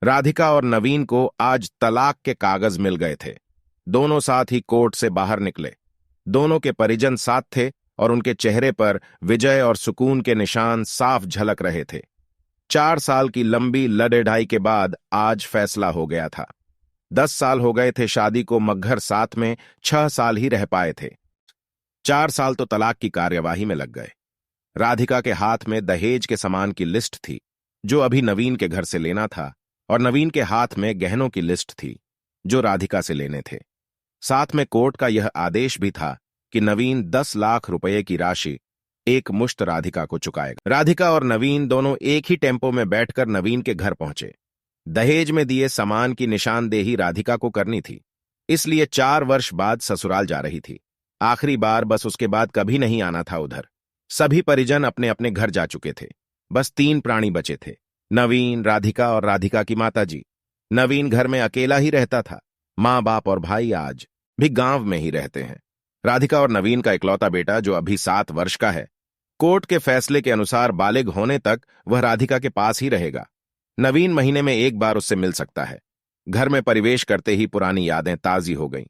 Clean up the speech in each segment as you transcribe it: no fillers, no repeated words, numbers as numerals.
राधिका और नवीन को आज तलाक के कागज मिल गए थे। दोनों साथ ही कोर्ट से बाहर निकले। दोनों के परिजन साथ थे और उनके चेहरे पर विजय और सुकून के निशान साफ झलक रहे थे। 4 साल की लंबी लड़ाई के बाद आज फैसला हो गया था। 10 साल हो गए थे शादी को, मगर साथ में 6 साल ही रह पाए थे। 4 साल तो तलाक की कार्यवाही में लग गए। राधिका के हाथ में दहेज के सामान की लिस्ट थी जो अभी नवीन के घर से लेना था, और नवीन के हाथ में गहनों की लिस्ट थी जो राधिका से लेने थे। साथ में कोर्ट का यह आदेश भी था कि नवीन 10 लाख रुपए की राशि एक मुश्त राधिका को चुकाएगा। राधिका और नवीन दोनों एक ही टेम्पो में बैठकर नवीन के घर पहुंचे। दहेज में दिए सामान की निशानदेही राधिका को करनी थी, इसलिए 4 वर्ष बाद ससुराल जा रही थी। आखिरी बार, बस उसके बाद कभी नहीं आना था उधर। सभी परिजन अपने अपने घर जा चुके थे। बस 3 प्राणी बचे थे, नवीन, राधिका और राधिका की माताजी। नवीन घर में अकेला ही रहता था। माँ बाप और भाई आज भी गांव में ही रहते हैं। राधिका और नवीन का इकलौता बेटा जो अभी 7 वर्ष का है, कोर्ट के फैसले के अनुसार बालिग होने तक वह राधिका के पास ही रहेगा। नवीन महीने में 1 बार उससे मिल सकता है। घर में प्रवेश करते ही पुरानी यादें ताजी हो गईं।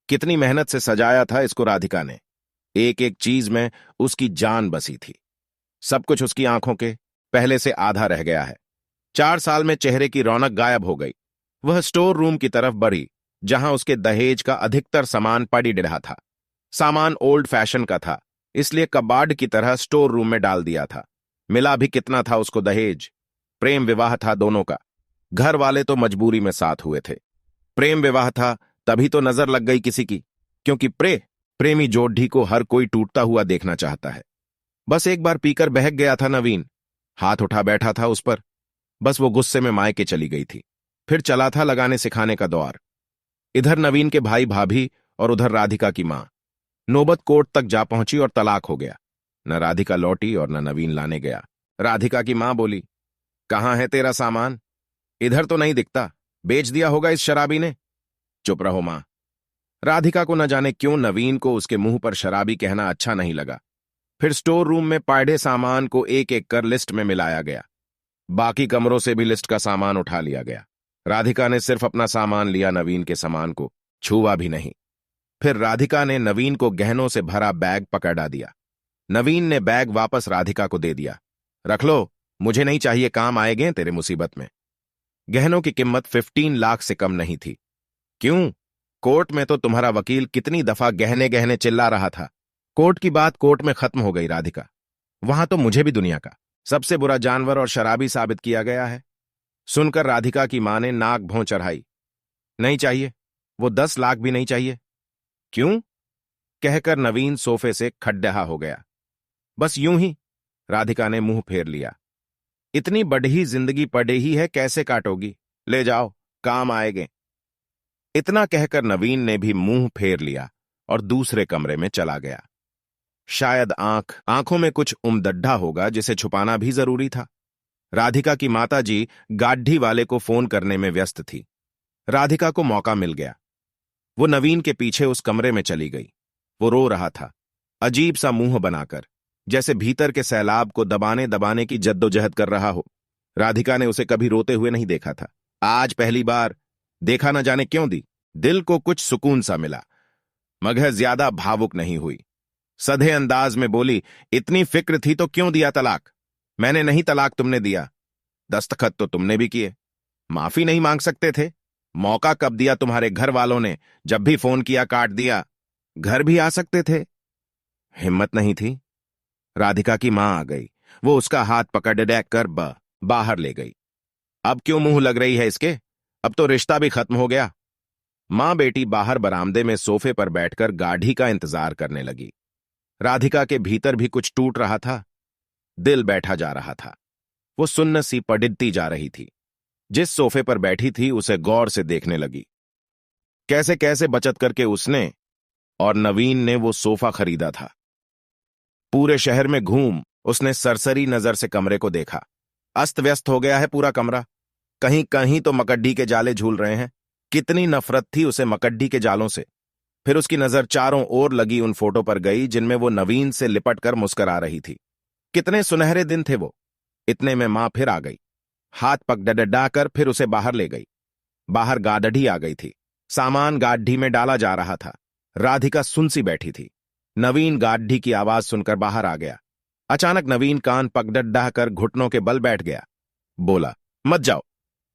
कितनी मेहनत से सजाया था इसको राधिका ने। एक एक चीज में उसकी जान बसी थी। सब कुछ उसकी आंखों के पहले से आधा रह गया है। 4 साल में चेहरे की रौनक गायब हो गई। वह स्टोर रूम की तरफ बढ़ी जहां उसके दहेज का अधिकतर सामान पड़ी रहा था। सामान ओल्ड फैशन का था, इसलिए कबाड़ की तरह स्टोर रूम में डाल दिया था। मिला भी कितना था उसको दहेज? प्रेम विवाह था दोनों का। घर वाले तो मजबूरी में साथ हुए थे। प्रेम विवाह था तभी तो नजर लग गई किसी की, क्योंकि प्रेमी जोड़ी को हर कोई टूटता हुआ देखना चाहता है। बस एक बार पीकर बहक गया था नवीन, हाथ उठा बैठा था उस पर। बस वो गुस्से में मायके चली गई थी। फिर चला था लगाने सिखाने का दौर। इधर नवीन के भाई भाभी और उधर राधिका की मां। नौबत कोर्ट तक जा पहुंची और तलाक हो गया। न राधिका लौटी और न नवीन लाने गया। राधिका की मां बोली, कहां है तेरा सामान? इधर तो नहीं दिखता, बेच दिया होगा इस शराबी ने। चुप रहो मां। राधिका को न जाने क्यों नवीन को उसके मुंह पर शराबी कहना अच्छा नहीं लगा। फिर स्टोर रूम में पड़े सामान को एक एक कर लिस्ट में मिलाया गया। बाकी कमरों से भी लिस्ट का सामान उठा लिया गया। राधिका ने सिर्फ अपना सामान लिया, नवीन के सामान को छुआ भी नहीं। फिर राधिका ने नवीन को गहनों से भरा बैग पकड़ा दिया। नवीन ने बैग वापस राधिका को दे दिया। रख लो, मुझे नहीं चाहिए, काम आएंगे तेरे मुसीबत में। गहनों की कीमत 15 लाख से कम नहीं थी। क्यों? कोर्ट में तो तुम्हारा वकील कितनी दफा गहने गहने चिल्ला रहा था। कोर्ट की बात कोर्ट में खत्म हो गई राधिका। वहां तो मुझे भी दुनिया का सबसे बुरा जानवर और शराबी साबित किया गया है। सुनकर राधिका की मां ने नाक भौं चढ़ाई। नहीं चाहिए, वो 10 लाख भी नहीं चाहिए। क्यों? कहकर नवीन सोफे से खड्डहा हो गया। बस यूं ही। राधिका ने मुंह फेर लिया। इतनी बढ़ी जिंदगी पड़े ही है, कैसे काटोगी? ले जाओ, काम आएंगे। इतना कहकर नवीन ने भी मुंह फेर लिया और दूसरे कमरे में चला गया। शायद आंखों में कुछ उमदड्ढा होगा जिसे छुपाना भी जरूरी था। राधिका की माताजी गाड्ढी वाले को फोन करने में व्यस्त थी। राधिका को मौका मिल गया। वो नवीन के पीछे उस कमरे में चली गई। वो रो रहा था, अजीब सा मुंह बनाकर, जैसे भीतर के सैलाब को दबाने दबाने की जद्दोजहद कर रहा हो। राधिका ने उसे कभी रोते हुए नहीं देखा था। आज पहली बार देखा, न जाने क्यों दी। दिल को कुछ सुकून सा मिला, मगर ज्यादा भावुक नहीं हुई। सधे अंदाज में बोली, इतनी फिक्र थी तो क्यों दिया तलाक? मैंने नहीं, तलाक तुमने दिया। दस्तखत तो तुमने भी किए। माफी नहीं मांग सकते थे? मौका कब दिया तुम्हारे घर वालों ने? जब भी फोन किया काट दिया। घर भी आ सकते थे, हिम्मत नहीं थी। राधिका की मां आ गई। वो उसका हाथ पकड़ डैक कर बाहर ले गई। अब क्यों मुंह लग रही है इसके? अब तो रिश्ता भी खत्म हो गया। मां बेटी बाहर बरामदे में सोफे पर बैठकर गाढ़ी का इंतजार करने लगी। राधिका के भीतर भी कुछ टूट रहा था। दिल बैठा जा रहा था। वो सुन्न सी पड़ती जा रही थी। जिस सोफे पर बैठी थी उसे गौर से देखने लगी। कैसे कैसे बचत करके उसने और नवीन ने वो सोफा खरीदा था। पूरे शहर में घूम उसने सरसरी नजर से कमरे को देखा। अस्त व्यस्त हो गया है पूरा कमरा। कहीं कहीं तो मकड्डी के जाले झूल रहे हैं। कितनी नफरत थी उसे मकड्डी के जालों से। फिर उसकी नजर चारों ओर लगी उन फोटो पर गई जिनमें वो नवीन से लिपट कर मुस्कुरा रही थी। कितने सुनहरे दिन थे वो। इतने में मां फिर आ गई। हाथ पकड़ाकर फिर उसे बाहर ले गई। बाहर गाढ़ी आ गई थी। सामान गाढ़ी में डाला जा रहा था। राधिका सुनसी बैठी थी। नवीन गाढ़ी की आवाज सुनकर बाहर आ गया। अचानक नवीन कान पकड़ाकर घुटनों के बल बैठ गया। बोला, मत जाओ,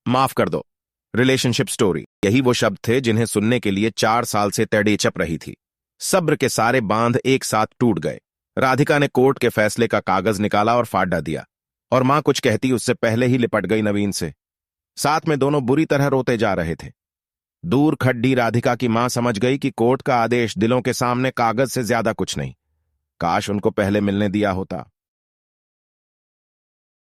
माफ कर दो। रिलेशनशिप स्टोरी, यही वो शब्द थे जिन्हें सुनने के लिए 4 साल से तड़ेचप रही थी। सब्र के सारे बांध एक साथ टूट गए। राधिका ने कोर्ट के फैसले का कागज निकाला और फाड़ा दिया, और मां कुछ कहती उससे पहले ही लिपट गई नवीन से। साथ में दोनों बुरी तरह रोते जा रहे थे। दूर खड्डी राधिका की मां समझ गई कि कोर्ट का आदेश दिलों के सामने कागज से ज्यादा कुछ नहीं। काश उनको पहले मिलने दिया होता।